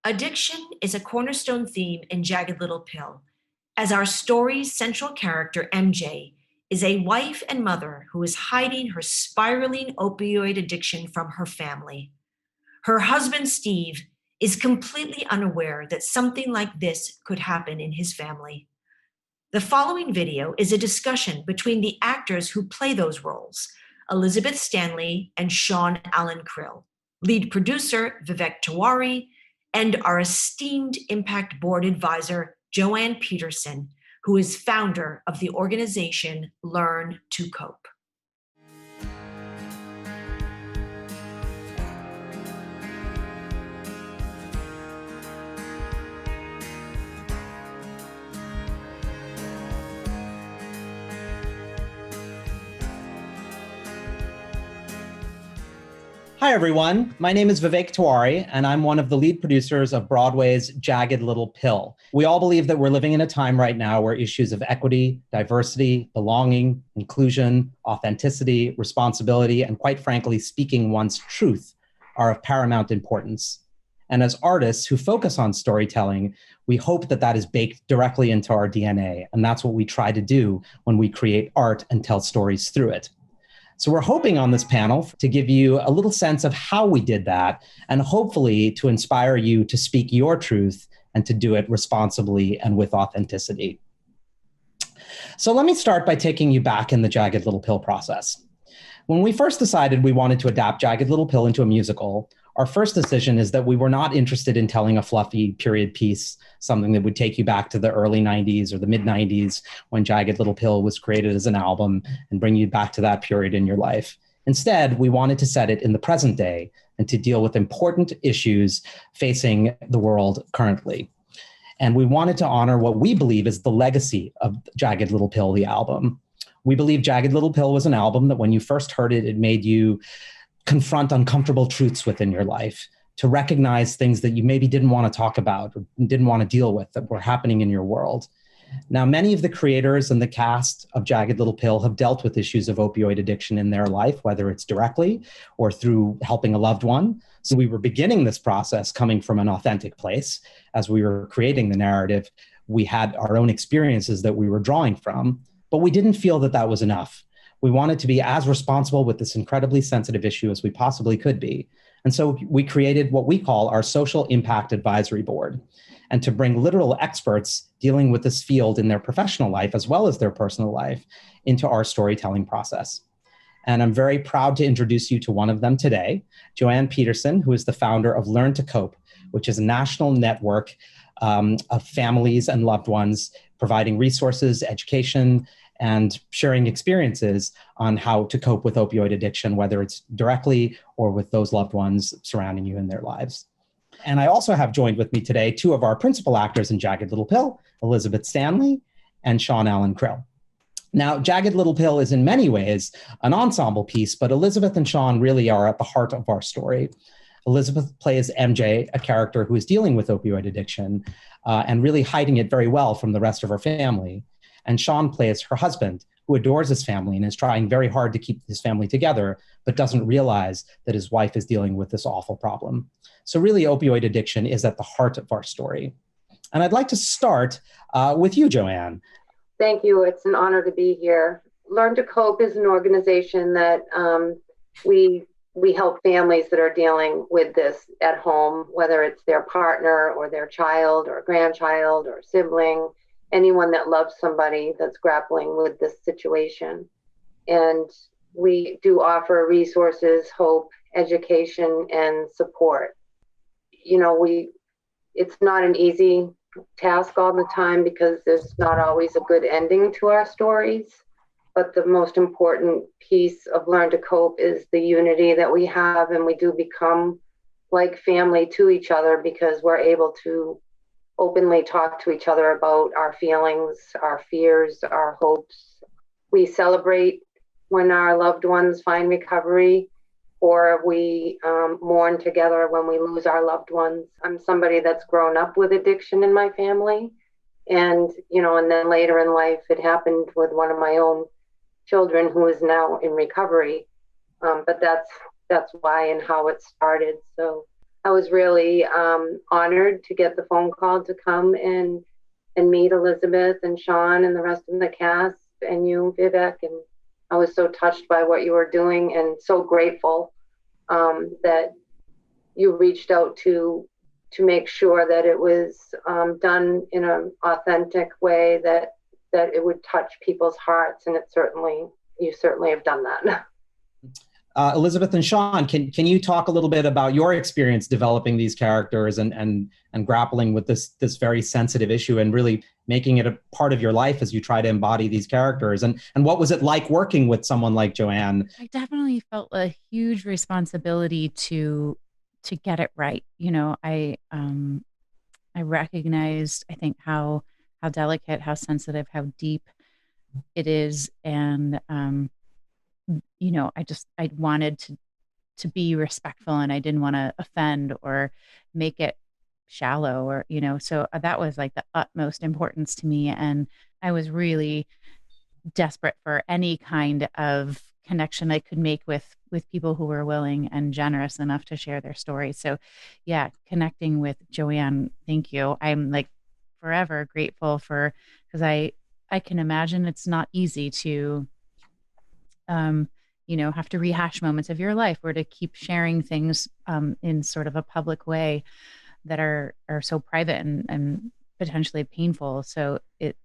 Addiction is a cornerstone theme in Jagged Little Pill, as our story's central character, MJ, is a wife and mother who is hiding her spiraling opioid addiction from her family. Her husband, Steve, is completely unaware that something like this could happen in his family. The following video is a discussion between the actors who play those roles, Elizabeth Stanley and Sean Allan Krill, lead producer Vivek Tiwary, and our esteemed Impact Board advisor, Joanne Peterson, who is founder of the organization Learn to Cope. Hi, everyone. My name is Vivek Tiwary, and I'm one of the lead producers of Broadway's Jagged Little Pill. We all believe that we're living in a time right now where issues of equity, diversity, belonging, inclusion, authenticity, responsibility, and quite frankly, speaking one's truth are of paramount importance. And as artists who focus on storytelling, we hope that that is baked directly into our DNA. And that's what we try to do when we create art and tell stories through it. So we're hoping on this panel to give you a little sense of how we did that, and hopefully to inspire you to speak your truth and to do it responsibly and with authenticity. So let me start by taking you back in the Jagged Little Pill process. When we first decided we wanted to adapt Jagged Little Pill into a musical, our first decision is that we were not interested in telling a fluffy period piece, something that would take you back to the early 90s or the mid 90s when Jagged Little Pill was created as an album and bring you back to that period in your life. Instead, we wanted to set it in the present day and to deal with important issues facing the world currently. And we wanted to honor what we believe is the legacy of Jagged Little Pill, the album. We believe Jagged Little Pill was an album that when you first heard it, it made you confront uncomfortable truths within your life, to recognize things that you maybe didn't want to talk about or didn't want to deal with that were happening in your world. Now, many of the creators and the cast of Jagged Little Pill have dealt with issues of opioid addiction in their life, whether it's directly or through helping a loved one. So we were beginning this process coming from an authentic place. As we were creating the narrative, we had our own experiences that we were drawing from, but we didn't feel that that was enough. We wanted to be as responsible with this incredibly sensitive issue as we possibly could be. And so we created what we call our Social Impact Advisory Board, and to bring literal experts dealing with this field in their professional life as well as their personal life into our storytelling process. And I'm very proud to introduce you to one of them today, Joanne Peterson, who is the founder of Learn to Cope, which is a national network of families and loved ones providing resources, education, and sharing experiences on how to cope with opioid addiction, whether it's directly or with those loved ones surrounding you in their lives. And I also have joined with me today two of our principal actors in Jagged Little Pill, Elizabeth Stanley and Sean Allan Krill. Now, Jagged Little Pill is in many ways an ensemble piece, but Elizabeth and Sean really are at the heart of our story. Elizabeth plays MJ, a character who is dealing with opioid addiction and really hiding it very well from the rest of her family. And Sean plays her husband, who adores his family and is trying very hard to keep his family together, but doesn't realize that his wife is dealing with this awful problem. So really, opioid addiction is at the heart of our story. And I'd like to start with you, Joanne. Thank you. It's an honor to be here. Learn to Cope is an organization that we help families that are dealing with this at home, whether it's their partner or their child or grandchild or sibling, anyone that loves somebody that's grappling with this situation. And we do offer resources, hope, education, and support. You know, it's not an easy task all the time because there's not always a good ending to our stories. But the most important piece of Learn to Cope is the unity that we have, and we do become like family to each other because we're able to openly talk to each other about our feelings, our fears, our hopes. We celebrate when our loved ones find recovery, or we mourn together when we lose our loved ones. I'm somebody that's grown up with addiction in my family. And, you know, and then later in life, it happened with one of my own children who is now in recovery. But that's why and how it started. So I was really honored to get the phone call to come and meet Elizabeth and Sean and the rest of the cast and you, Vivek. And I was so touched by what you were doing and so grateful that you reached out to make sure that it was done in an authentic way, that it would touch people's hearts. And you certainly have done that. Elizabeth and Sean, can you talk a little bit about your experience developing these characters and grappling with this very sensitive issue and really making it a part of your life as you try to embody these characters? And what was it like working with someone like Joanne? I definitely felt a huge responsibility to get it right. You know, I recognized, I think, how delicate, how sensitive, how deep it is, and you know, I wanted to be respectful, and I didn't want to offend or make it shallow, or, you know, so that was like the utmost importance to me. And I was really desperate for any kind of connection I could make with people who were willing and generous enough to share their stories. So yeah, connecting with Joanne, thank you. I'm like forever grateful because I can imagine it's not easy to you know, have to rehash moments of your life or to keep sharing things in sort of a public way that are so private and potentially painful. So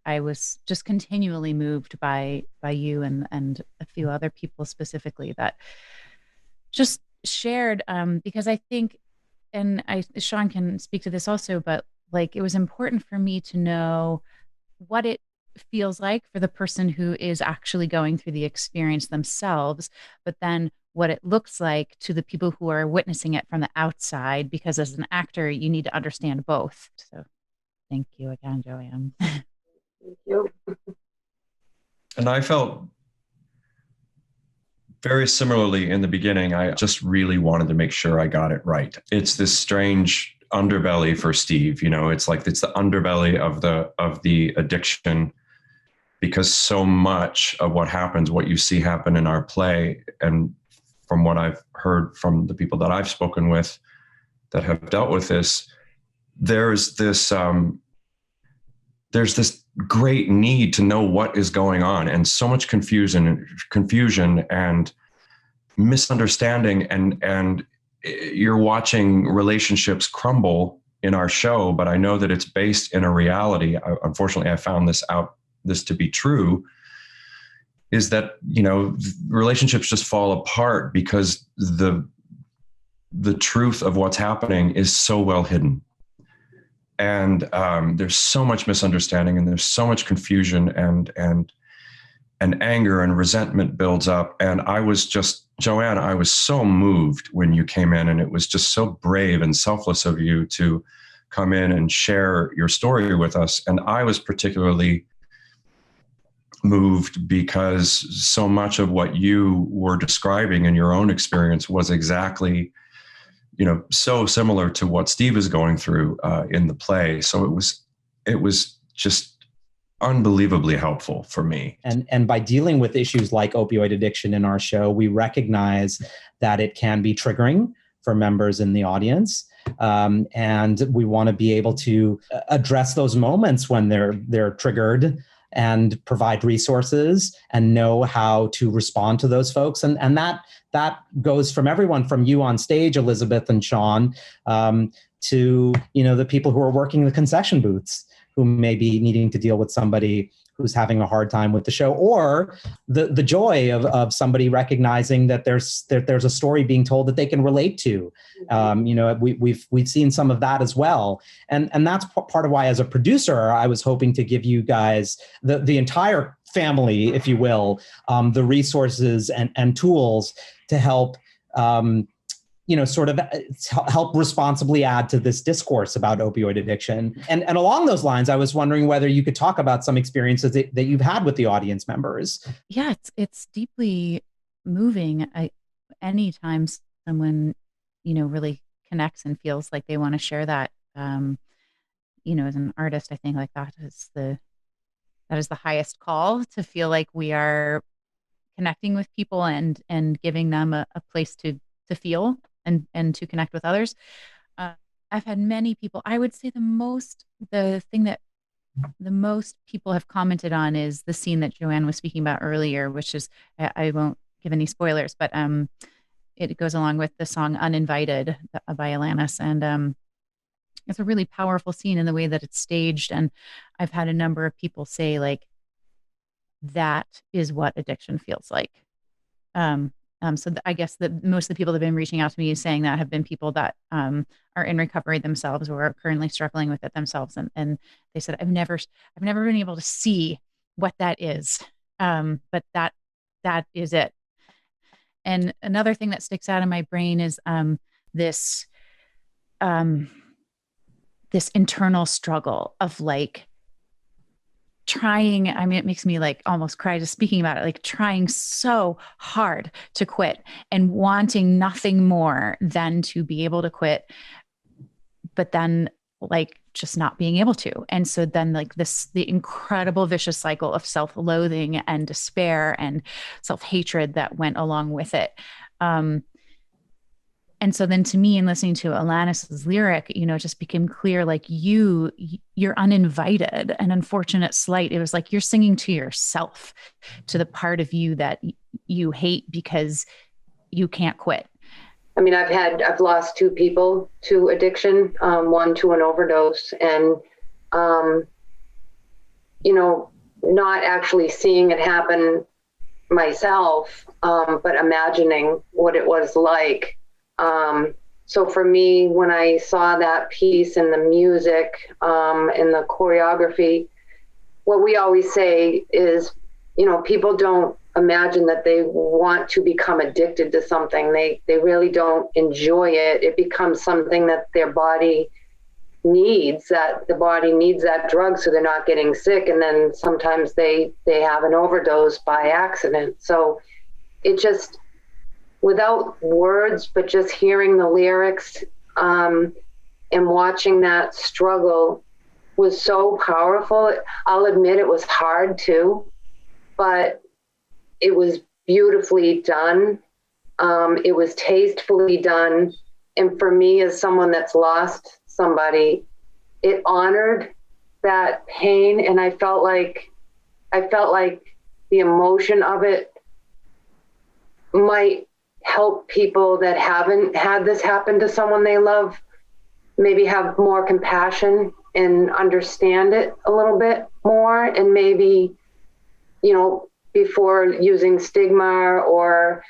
I was just continually moved by you and a few other people specifically that just shared, because I think, and Sean can speak to this also, but like it was important for me to know what it feels like for the person who is actually going through the experience themselves, but then what it looks like to the people who are witnessing it from the outside, because as an actor, you need to understand both. So thank you again, Joanne. Thank you. And I felt very similarly in the beginning. I just really wanted to make sure I got it right. It's this strange underbelly for Steve, you know, it's like it's the underbelly of the addiction, because so much of what happens, what you see happen in our play, and from what I've heard from the people that I've spoken with that have dealt with this, there's this great need to know what is going on, and so much confusion and misunderstanding, and you're watching relationships crumble in our show. But I know that it's based in a reality. Unfortunately, I found this to be true, is that, you know, relationships just fall apart because the truth of what's happening is so well hidden. And there's so much misunderstanding, and there's so much confusion, and anger and resentment builds up. And Joanne, I was so moved when you came in, and it was just so brave and selfless of you to come in and share your story with us. And I was particularly moved because so much of what you were describing in your own experience was exactly, you know, so similar to what Steve is going through in the play. So it was just unbelievably helpful for me. And by dealing with issues like opioid addiction in our show, we recognize that it can be triggering for members in the audience. And we want to be able to address those moments when they're triggered, and provide resources and know how to respond to those folks. And that goes from everyone from you on stage, Elizabeth and Sean, to, you know, the people who are working the concession booths, who may be needing to deal with somebody who's having a hard time with the show, or the joy of somebody recognizing that there's a story being told that they can relate to. You know, we've seen some of that as well, and that's part of why, as a producer, I was hoping to give you guys the entire family, if you will, the resources and tools to help. You know, sort of help responsibly add to this discourse about opioid addiction. And along those lines, I was wondering whether you could talk about some experiences that you've had with the audience members. Yeah, it's deeply moving. Anytime someone, you know, really connects and feels like they want to share that, you know, as an artist, I think like that is the highest call, to feel like we are connecting with people and giving them a place to feel and to connect with others. I've had many people, I would say the thing that the most people have commented on is the scene that Joanne was speaking about earlier, which is, I won't give any spoilers, but it goes along with the song Uninvited by Alanis. And it's a really powerful scene in the way that it's staged. And I've had a number of people say, like, that is what addiction feels like. I guess that most of the people that have been reaching out to me saying that have been people that are in recovery themselves or are currently struggling with it themselves. And they said, I've never been able to see what that is. But that is it. And another thing that sticks out in my brain is this this internal struggle of like trying, I mean, it makes me like almost cry just speaking about it, like trying so hard to quit and wanting nothing more than to be able to quit, but then like just not being able to. And so then like the incredible vicious cycle of self-loathing and despair and self-hatred that went along with it. And so then to me, in listening to Alanis's lyric, you know, it just became clear, like you're uninvited, an unfortunate slight. It was like you're singing to yourself, to the part of you that you hate because you can't quit. I mean, I've lost 2 people to addiction, one to an overdose, and, you know, not actually seeing it happen myself, but imagining what it was like. So for me, when I saw that piece and the music, and the choreography, what we always say is, you know, people don't imagine that they want to become addicted to something. They really don't enjoy it. It becomes something that their body needs, that the body needs that drug so they're not getting sick. And then sometimes they have an overdose by accident. So it just, without words, but just hearing the lyrics and watching that struggle was so powerful. I'll admit it was hard too, but it was beautifully done. It was tastefully done. And for me, as someone that's lost somebody, it honored that pain. And I felt like the emotion of it might help people that haven't had this happen to someone they love, maybe have more compassion and understand it a little bit more. And maybe, you know, before using stigma or,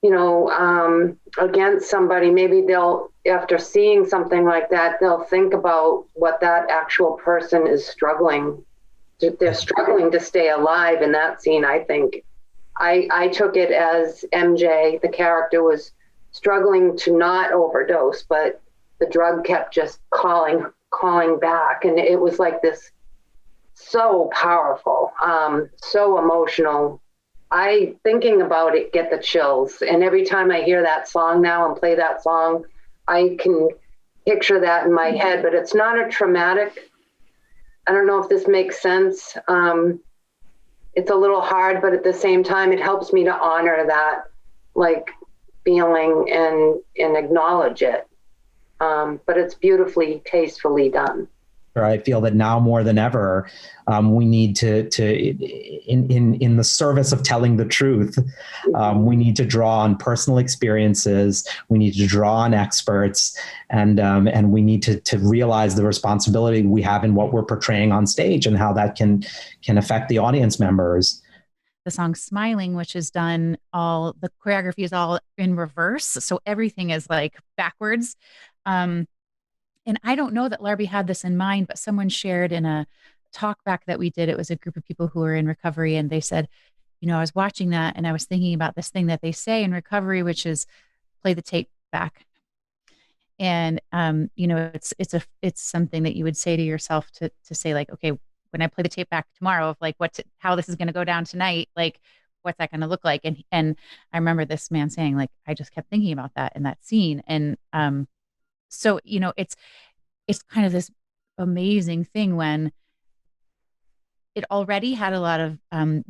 you know, against somebody, maybe they'll, after seeing something like that, they'll think about what that actual person is struggling. They're struggling to stay alive in that scene, I think. I took it as MJ, the character, was struggling to not overdose, but the drug kept just calling back. And it was like this, so powerful, so emotional. Thinking about it, get the chills. And every time I hear that song now and play that song, I can picture that in my head, but it's not a traumatic. I don't know if this makes sense. It's a little hard, but at the same time, it helps me to honor that, like, feeling and acknowledge it. But it's beautifully, tastefully done. I feel that now more than ever, we need to in the service of telling the truth, we need to draw on personal experiences. We need to draw on experts, and we need to realize the responsibility we have in what we're portraying on stage and how that can affect the audience members. The song Smiling, which is done, all the choreography is all in reverse, so everything is like backwards. And I don't know that Larby had this in mind, but someone shared in a talk back that we did. It was a group of people who were in recovery, and they said, you know, I was watching that and I was thinking about this thing that they say in recovery, which is play the tape back. And you know, it's something that you would say to yourself to say, like, okay, when I play the tape back tomorrow of like how this is going to go down tonight, like what's that going to look like? And I remember this man saying, like, I just kept thinking about that in that scene. And so, you know, it's kind of this amazing thing when it already had a lot of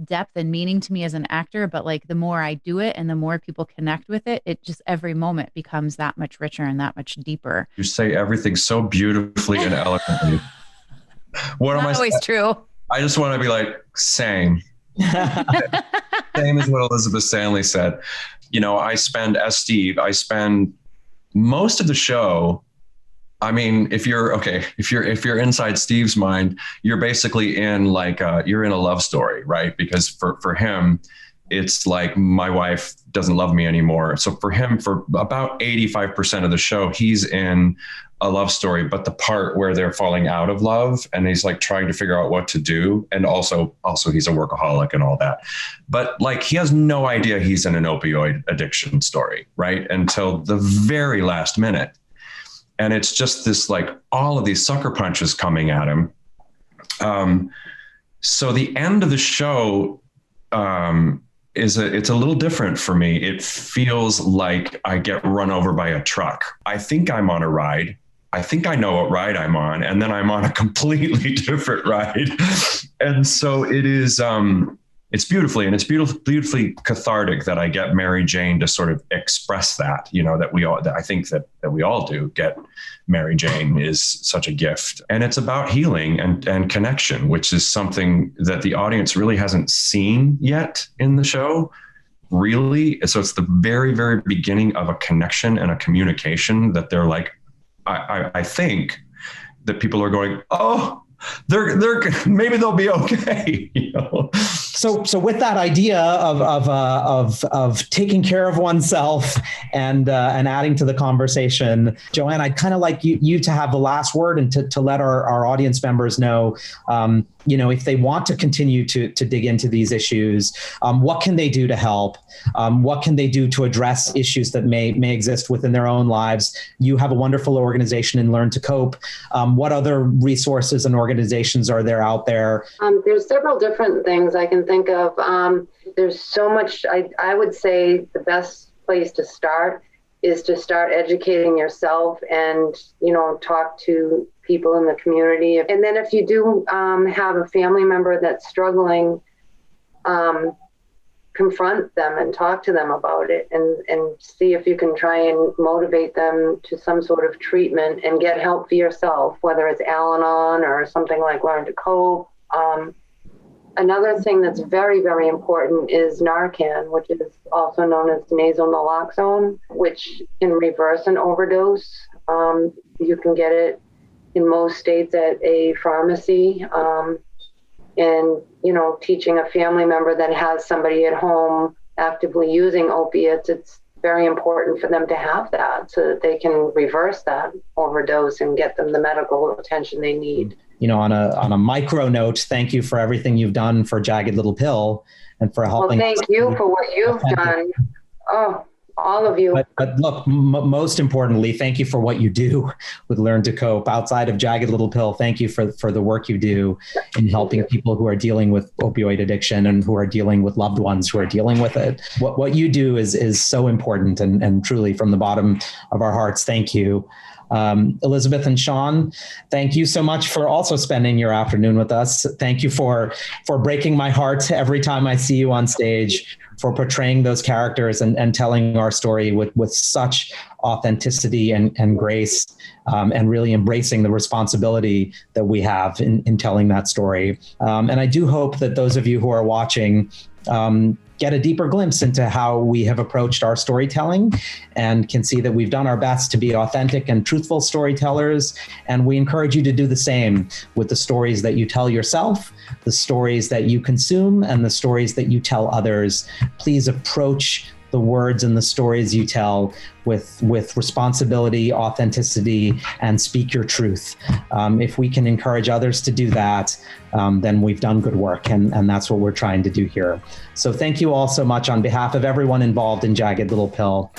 depth and meaning to me as an actor, but like the more I do it and the more people connect with it, it just every moment becomes that much richer and that much deeper. You say everything so beautifully and eloquently. What am I always saying? True. I just want to be like, same. Same as what Elizabeth Stanley said. You know, I spend most of the show. I mean, if you're inside Steve's mind, you're basically in like you're in a love story, right? Because for him, it's like my wife doesn't love me anymore. So for him, for about 85% of the show, he's in a love story, but the part where they're falling out of love and he's like trying to figure out what to do. And also he's a workaholic and all that. But like, he has no idea he's in an opioid addiction story, right? Until the very last minute. And it's just this, like all of these sucker punches coming at him. So the end of the show it's a little different for me. It feels like I get run over by a truck. I think I'm on a ride. I think I know what ride I'm on, and then I'm on a completely different ride. And so it is, it's beautifully cathartic that I get Mary Jane to sort of express that, you know, I think that we all do get. Mary Jane is such a gift, and it's about healing and connection, which is something that the audience really hasn't seen yet in the show. Really. So it's the very, very beginning of a connection and a communication that they're like, I think that people are going, oh, they're maybe they'll be okay. You know? So with that idea of taking care of oneself and adding to the conversation, Joanne, I'd kind of like you to have the last word and to let our audience members know, you know, if they want to continue to dig into these issues, what can they do to help? What can they do to address issues that may exist within their own lives? You have a wonderful organization in Learn to Cope. What other resources and organizations are there out there? There's several different things I can think of. There's so much. I would say the best place to start is to start educating yourself and, you know, talk to people in the community. And then if you do have a family member that's struggling, confront them and talk to them about it and see if you can try and motivate them to some sort of treatment and get help for yourself, whether it's Allan or something like Learn to Cope. Another thing that's very, very important is Narcan, which is also known as nasal naloxone, which can reverse an overdose. You can get it in most states at a pharmacy. And, you know, teaching a family member that has somebody at home actively using opiates, it's very important for them to have that so that they can reverse that overdose and get them the medical attention they need. You know, on a micro note, thank you for everything you've done for Jagged Little Pill and for helping. Well, thank you for what you've done. Oh, all of you. But look, most importantly, thank you for what you do with Learn to Cope. Outside of Jagged Little Pill, thank you for the work you do in helping people who are dealing with opioid addiction and who are dealing with loved ones who are dealing with it. What you do is so important, and truly from the bottom of our hearts, thank you. Elizabeth and Sean, thank you so much for also spending your afternoon with us. Thank you for breaking my heart every time I see you on stage, for portraying those characters and telling our story with such authenticity and grace, and really embracing the responsibility that we have in telling that story. And I do hope that those of you who are watching get a deeper glimpse into how we have approached our storytelling and can see that we've done our best to be authentic and truthful storytellers. And we encourage you to do the same with the stories that you tell yourself, the stories that you consume, and the stories that you tell others. Please approach the words and the stories you tell with responsibility, authenticity, and speak your truth. If we can encourage others to do that, then we've done good work, and that's what we're trying to do here. So thank you all so much on behalf of everyone involved in Jagged Little Pill.